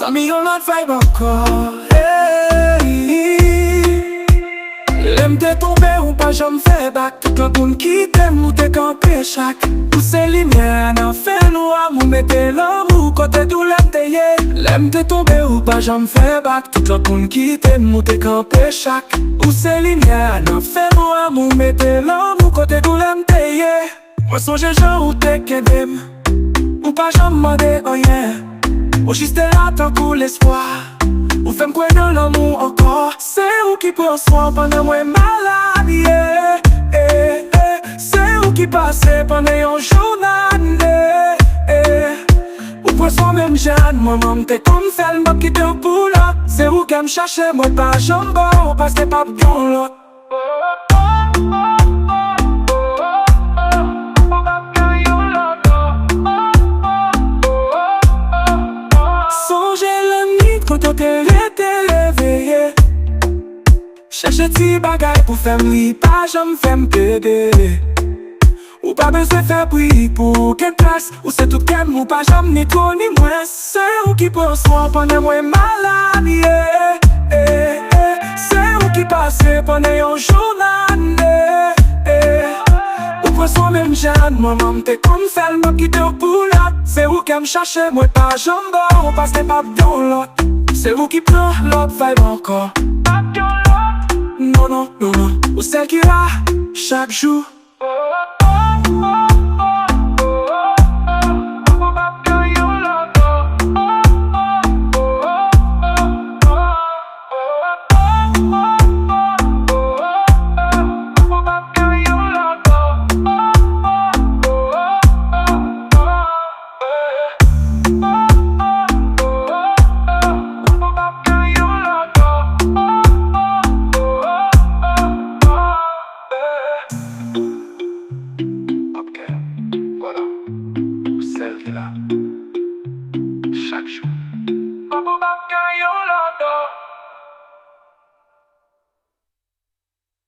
Zami yon not vibe encore. Lem te tombe ou pa jam fe bak. Tout l'an moun ki tem ou te kampe chak. Pousse linye nan fe nou am ou mette l'amou kote dou lem te ye. Lem te tombe ou pa jam fe bak. Tout l'an moun ki tem ou te kampe chak. Pousse linye nan fe nou am ou mette l'amou kote dou lem te ye. Mwen sonje jan ou te kedem, ou pa jam mande oyen. Ou jiste la tan pou l'espoir. Ou fem kwen nan l'amou ankor. Se ou ki pran soin pandan mwen malade, Se ou ki pase pandan yon jounan, Ou pran soin menm jan, mwen mam te kon fel mbap ki te ou pou la. Se ou kem chache mwen pa jamba, ou paske pap yon lot. Quand te rete reveye, cherche ti bagay pou fem li, pa jam fem bebe. Ou pa bezwe fe pri pou ken plas, ou se tout kem ou pa jam ni tro ni mwen. Se ou ki pran soin pandan mwen malade, Se ou ki pase pandan yon jounan, Ou pran soin menm jan, mwen mam te kon fel mbap ki te ou pou la. Se ou kem chache mwen pa jamba, ou paske pap yon lot. Se ou ki pran l'autre vibe encore. Non, non, non, non. Ou celle qui la chaque jour. Voilà, celle qui là chaque jour.